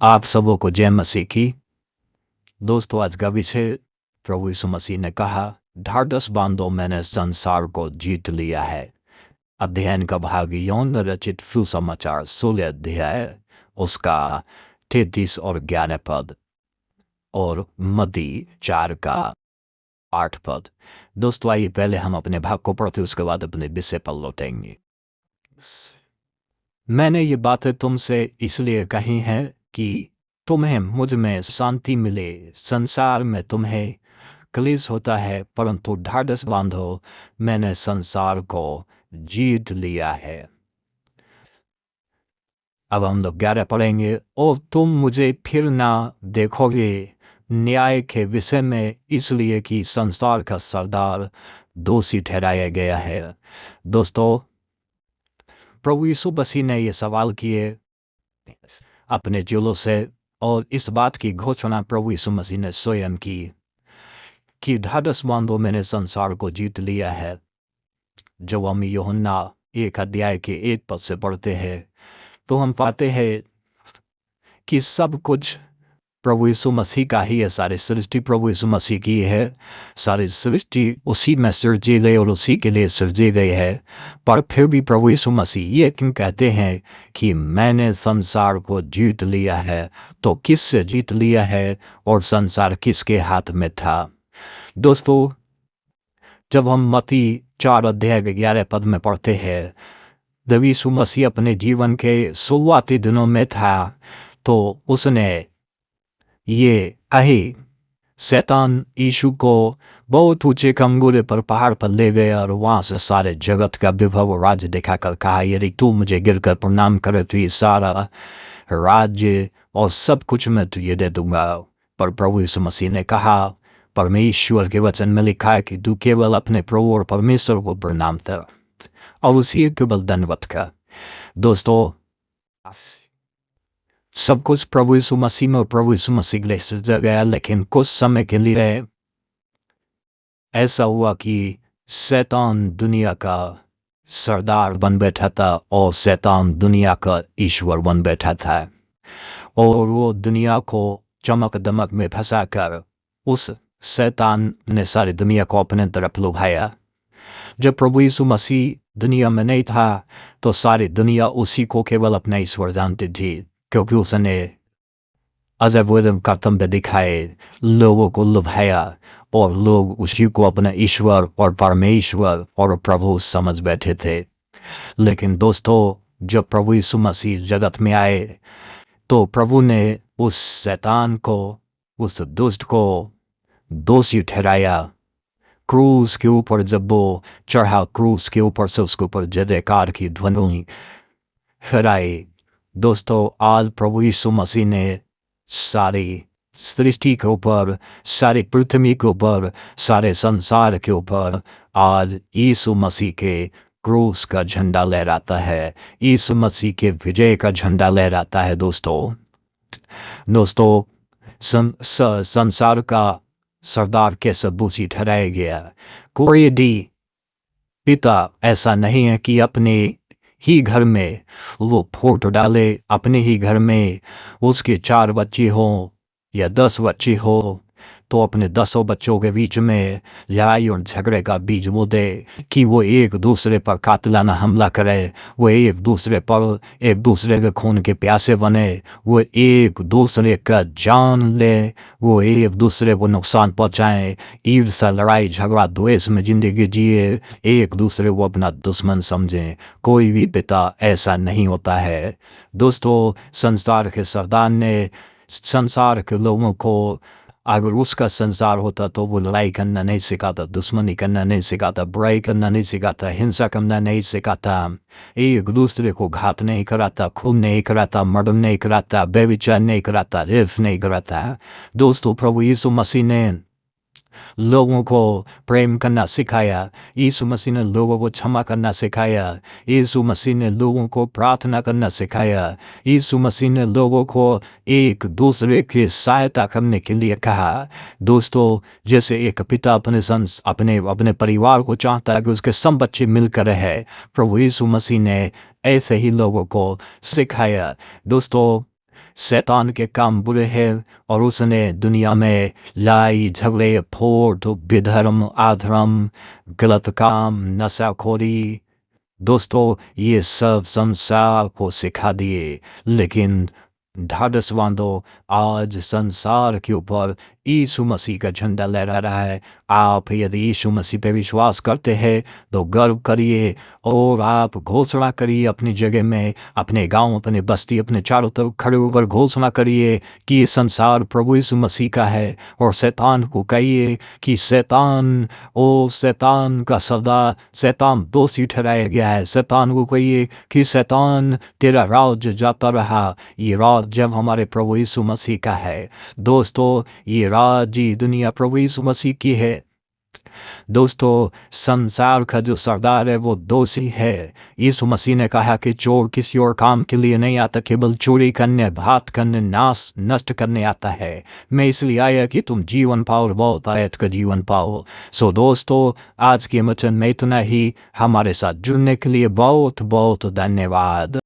आप सबों को जय मसीह की। दोस्तों, आज का विषय प्रभु यीशु मसीह ने कहा, ढाढ़स बांधो, मैंने संसार को जीत लिया है। अध्ययन का भाग यौन रचित सुसमाचार 16 अध्याय उसका 33 और 11 पद और मत्ती 4 का 8 पद। दोस्तों, आइए पहले हम अपने भाग को पढ़ते, उसके बाद अपने विषय पर लौटेंगे। मैंने ये बातें तुमसे इसलिए कही हैं कि तुम्हें मुझ में शांति मिले। संसार में तुम्हें क्लेश होता है, परंतु ढाढ़स बांधो, मैंने संसार को जीत लिया है। अब हम लोग 11 पढ़ेंगे। और तुम मुझे फिर ना देखोगे न्याय के विषय में, इसलिए कि संसार का सरदार दोषी ठहराया गया है। दोस्तों, प्रभु यीशु मसीह ने ये सवाल किए अपने चेलों से, और इस बात की घोषणा प्रभु यीशु मसीह ने स्वयं की कि ढाढ़स बांधो, मैंने संसार को जीत लिया है। जब हम यूहन्ना 1 अध्याय के 1 पद से पढ़ते हैं तो हम पाते हैं कि सब कुछ प्रभु यीशु मसीह का ही है। सारी सृष्टि प्रभु यीशु मसीह की है। सारी सृष्टि उसी में सृजी गई और उसी के लिए सृजी गई है। पर फिर भी प्रभु यीशु मसीह ये क्यों कहते हैं कि मैंने संसार को जीत लिया है? तो किससे जीत लिया है और संसार किसके हाथ में था? दोस्तों, जब हम मत्ती 4 अध्याय 11 पद में पढ़ते हैं, जब यीशु मसीह अपने जीवन के शुरुआती दिनों में था तो उसने ये कही, शैतान यीशु को बहुत ऊंचे कंगूरे पर पहाड़ पर ले गया और वहां से सारे जगत का विभव और राज्य दिखाकर कहा, यदि तू मुझे गिरकर प्रणाम करे तो ये सारा राज्य और सब कुछ मैं तुझे दे दूंगा। पर प्रभु यीशु मसीह ने कहा, परमेश्वर के वचन में लिखा है कि तू केवल अपने प्रभु और परमेश्वर को प्रणाम कर और उसी केवल धन्यवाद कर। दोस्तों, सब कुछ प्रभु यीशु मसीह में और प्रभु यीशु मसीह के लिए सजा गया, लेकिन कुछ समय के लिए ऐसा हुआ कि शैतान दुनिया का सरदार बन बैठा था और शैतान दुनिया का ईश्वर बन बैठा था, और वो दुनिया को चमक दमक में फंसा कर उस शैतान ने सारी दुनिया को अपने तरफ लुभाया। जब प्रभु यीशु मसीह दुनिया में नहीं था तो सारी दुनिया उसी को केवल अपना ईश्वर जानती थी, क्योंकि उसने अजब कर्तव्य दिखाए, लोगों को लुभाया और लोग उसी को अपना ईश्वर और परमेश्वर और प्रभु समझ बैठे थे। लेकिन दोस्तों, जब प्रभु यीशु मसीह जगत में आए तो प्रभु ने उस शैतान को, उस दुष्ट को दोषी ठहराया। क्रूस के ऊपर जब वो चढ़ा, क्रूस के ऊपर से उसके ऊपर जयकार की ध्वनि फहराई। दोस्तों, आज प्रभु यीशु मसीह ने सारी सृष्टि के ऊपर, सारी पृथ्वी के ऊपर, सारे संसार के ऊपर आज यीशु मसीह के क्रूस का झंडा लहराता है, यीशु मसीह के विजय का झंडा लहराता है। दोस्तों, संसार का सरदार कैसे दोषी ठहराया गया? कोई भी पिता ऐसा नहीं है कि अपने ही घर में वो फोटो डाले, अपने ही घर में उसके 4 बच्चे हों या 10 बच्चे हो तो अपने 10 बच्चों के बीच में लड़ाई और झगड़े का बीज बो दे कि वो एक दूसरे पर कातिलाना हमला करे, वो एक दूसरे पर, एक दूसरे के खून के प्यासे बने, वो एक दूसरे का जान ले, वो एक दूसरे को नुकसान पहुंचाए, ईर्ष्या, लड़ाई झगड़ा द्वेष में जिंदगी जिए, एक दूसरे को अपना दुश्मन समझें। कोई भी पिता ऐसा नहीं होता है। दोस्तों, संसार के सरदार ने संसार के लोगों को, अगर उसका संसार होता तो वो लड़ाई करना नहीं सिखाता, दुश्मनी करना नहीं सिखाता, बुराई करना नहीं सिखाता, हिंसा करना नहीं सिखाता, एक दूसरे को घात नहीं कराता, खून नहीं कराता, मर्डर नहीं कराता, बेविचार नहीं कराता, रेप नहीं कराता। दोस्तों, प्रभु यीशु मसीह ने लोगों को प्रेम करना सिखाया, यीशु मसीह ने लोगों को क्षमा करना सिखाया, यीशु मसीह ने लोगों को प्रार्थना करना सिखाया, यीशु मसीह ने लोगों को एक दूसरे की सहायता करने के लिए कहा। दोस्तों, जैसे एक पिता अपने परिवार को चाहता है कि उसके सब बच्चे मिलकर रहे, प्रभु यीशु मसीह ने ऐसे ही लोगों को सिखाया। दोस्तों, शैतान के काम बुरे हैं और उसने दुनिया में लड़ाई झगड़े फोड़ बेधर्म अधर्म गलत काम नशाखोरी दोस्तों ये सब संसार को सिखा दिए। लेकिन ढाढ़सवांदो आज संसार के ऊपर यीशु मसीह का झंडा लहरा रहा है। आप यदि यीशु मसीह पे विश्वास करते हैं तो गर्व करिए और आप घोषणा करिए अपनी जगह में, अपने गांव, अपने बस्ती, अपने चारों तरफ खड़े होकर घोषणा करिए कि ये संसार प्रभु यीशु मसीह का है। और शैतान को कहिए कि शैतान का सौदा, शैतान दोषी ठहराया गया है। शैतान को कहिए कि शैतान तेरा राज्य जाता रहा, ये राज्य जब हमारे प्रभु यीशु मसीह का है। दोस्तों ये राज्य दुनिया प्रभु यीशु मसीह की है। दोस्तों संसार का जो सरदार है वो दोषी है। यीशु मसीह ने कहा कि चोर किसी और काम के लिए नहीं आता, केवल चोरी करने, घात करने, नाश नष्ट करने आता है। मैं इसलिए आया कि तुम जीवन पाओ और बहुत आयत का जीवन पाओ। सो दोस्तों आज के वचन में इतना ही। हमारे साथ जुड़ने के लिए बहुत बहुत धन्यवाद।